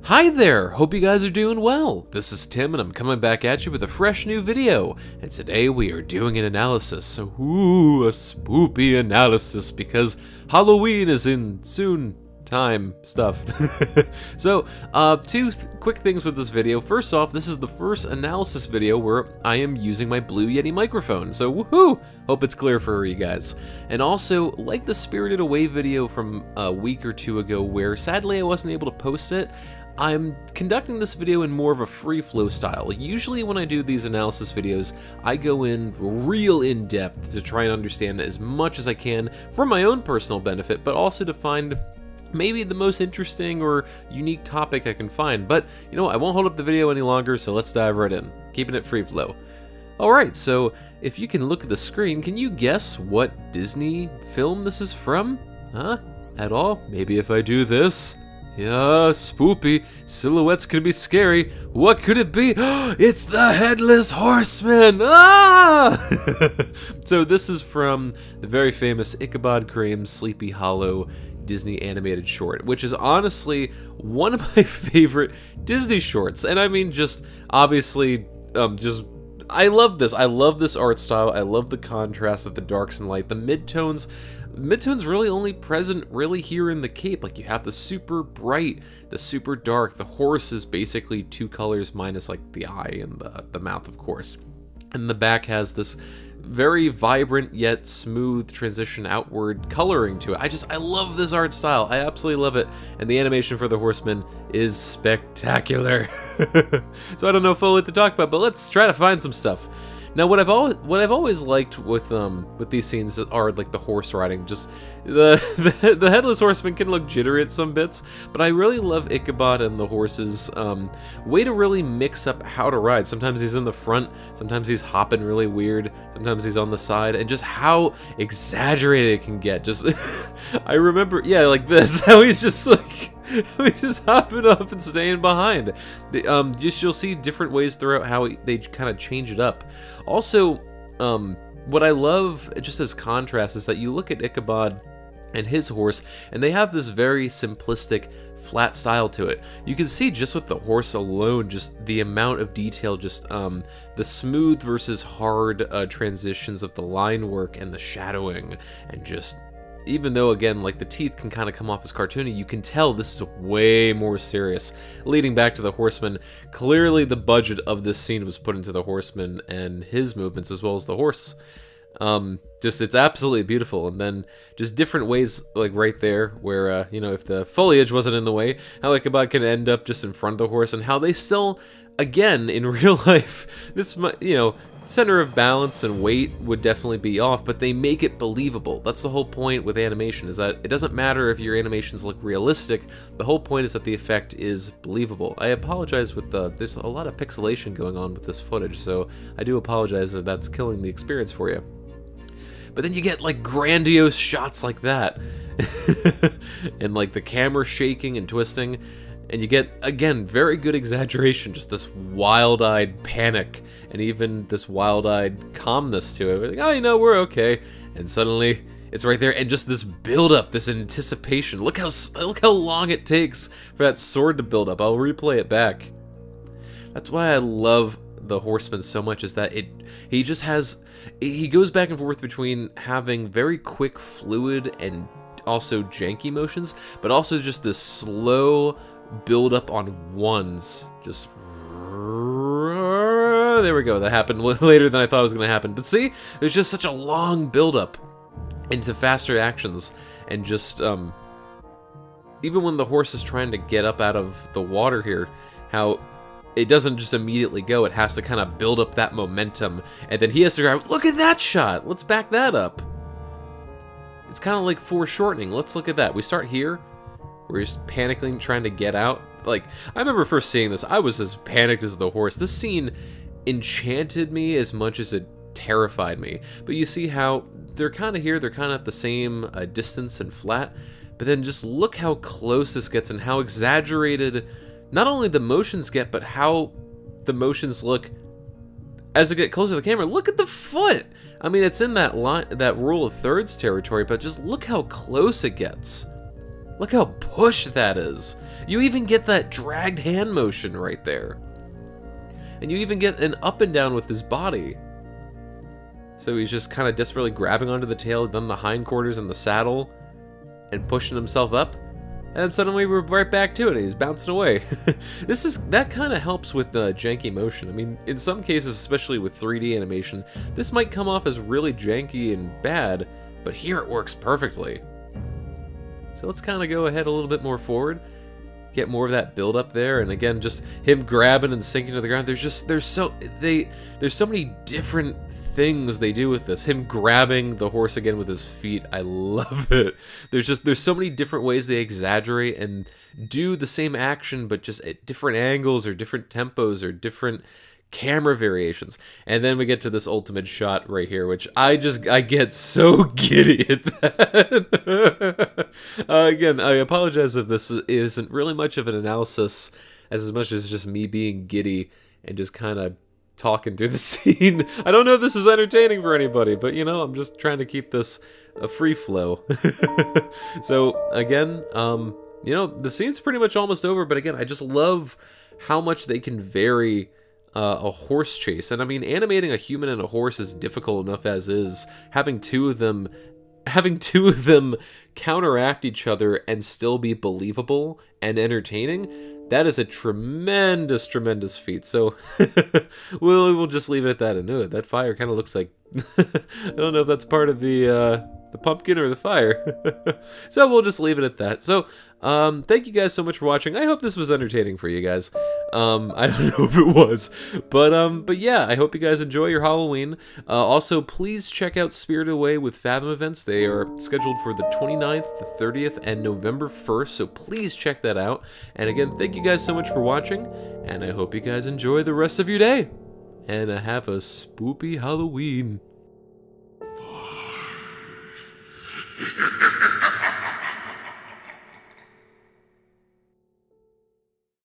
Hi there, hope you guys are doing well. This is Tim and I'm coming back at you with a fresh new video. And today we are doing an analysis. Ooh, a spoopy analysis because Halloween is in soon time stuff. So, two quick things with this video. First off, this is the first analysis video where I am using my Blue Yeti microphone. So, woohoo! Hope it's clear for you guys. And also, like the Spirited Away video from a week or two ago where sadly I wasn't able to post it, I'm conducting this video in more of a free flow style. Usually when I do these analysis videos, I go in real in depth to try and understand as much as I can for my own personal benefit, but also to find maybe the most interesting or unique topic I can find. But you know what, I won't hold up the video any longer, so let's dive right in, keeping it free flow. Alright, so if you can look at the screen, can you guess what Disney film this is from? Huh? At all? Maybe if I do this? Yeah, spoopy. Silhouettes can be scary. What could it be? It's the Headless Horseman! Ah! So this is from the very famous Ichabod Crane's Sleepy Hollow Disney animated short, which is honestly one of my favorite Disney shorts. And I mean, just obviously, I love this. I love this art style. I love the contrast of the darks and light. The midtones really only present really here in the Cape. Like, you have the super bright, the super dark. The horse is basically two colors minus like the eye and the mouth, of course. And the back has this very vibrant yet smooth transition outward coloring to it. I love this art style. I absolutely love it. And the animation for the horseman is spectacular. So I don't know if I'll let to talk about, but let's try to find some stuff. Now, what I've always liked with these scenes are like the horse riding. Just the Headless Horseman can look jittery at some bits, but I really love Ichabod and the horse's way to really mix up how to ride. Sometimes he's in the front, sometimes he's hopping really weird, sometimes he's on the side, and just how exaggerated it can get. Just I remember, yeah, like this, how he's just like. He's just hopping up and staying behind. You'll see different ways throughout how they kind of change it up. Also, what I love, just as contrast, is that you look at Ichabod and his horse, and they have this very simplistic, flat style to it. You can see just with the horse alone, just the amount of detail, just the smooth versus hard transitions of the line work and the shadowing, and just... Even though, again, like the teeth can kind of come off as cartoony, you can tell this is way more serious. Leading back to the horseman, clearly the budget of this scene was put into the horseman and his movements as well as the horse. It's absolutely beautiful. And then just different ways, like right there, where, you know, if the foliage wasn't in the way, how Ichabod can end up just in front of the horse, and how they still, again, in real life, this might, you know, center of balance and weight would definitely be off, but they make it believable. That's the whole point with animation, is that it doesn't matter if your animations look realistic. The whole point is that the effect is believable. I apologize with there's a lot of pixelation going on with this footage, so I do apologize if that's killing the experience for you. But then you get like grandiose shots like that, and like the camera shaking and twisting, and you get, again, very good exaggeration, just this wild-eyed panic, and even this wild-eyed calmness to it. We're like, oh, you know, we're okay. And suddenly, it's right there, and just this build-up, this anticipation. Look how long it takes for that sword to build up. I'll replay it back. That's why I love the Horseman so much, is that he goes back and forth between having very quick, fluid, and also janky motions, but also just this slow build up on ones. Just there we go. That happened later than I thought it was going to happen. But see, there's just such a long build up into faster actions, and just even when the horse is trying to get up out of the water here, how it doesn't just immediately go. It has to kind of build up that momentum, and then he has to go, look at that shot. Let's back that up. It's kind of like foreshortening. Let's look at that. We start here. We're just panicking, trying to get out. Like, I remember first seeing this, I was as panicked as the horse. This scene enchanted me as much as it terrified me. But you see how they're kind of here, they're kind of at the same distance and flat. But then just look how close this gets and how exaggerated not only the motions get, but how the motions look as they get closer to the camera. Look at the foot! I mean, it's in that rule of thirds territory, but just look how close it gets. Look how push that is. You even get that dragged hand motion right there. And you even get an up and down with his body. So he's just kind of desperately grabbing onto the tail, then the hindquarters and the saddle, and pushing himself up. And suddenly we're right back to it, and he's bouncing away. That kind of helps with the janky motion. I mean, in some cases, especially with 3D animation, this might come off as really janky and bad, but here it works perfectly. So let's kind of go ahead a little bit more forward, get more of that build up there, and again, just him grabbing and sinking to the ground. There's so many different things they do with this. Him grabbing the horse again with his feet, I love it. There's so many different ways they exaggerate and do the same action, but just at different angles or different tempos or different camera variations. And then we get to this ultimate shot right here, which I get so giddy at that. Again, I apologize if this isn't really much of an analysis as much as just me being giddy and just kind of talking through the scene. I don't know if this is entertaining for anybody, but you know, I'm just trying to keep this a free flow. So again, you know, the scene's pretty much almost over, but again, I just love how much they can vary a horse chase. And I mean, animating a human and a horse is difficult enough as is. Having two of them counteract each other and still be believable and entertaining, that is a tremendous feat. So we'll just leave it at that. And that fire kind of looks like I don't know if that's part of the pumpkin or the fire. So we'll just leave it at that. So thank you guys so much for watching. I hope this was entertaining for you guys. I don't know if it was, but yeah, I hope you guys enjoy your Halloween. Also, please check out Spirited Away with Fathom events. They are scheduled for the 29th, the 30th, and November 1st, so please check that out. And again, thank you guys so much for watching, and I hope you guys enjoy the rest of your day. And have a spoopy Halloween.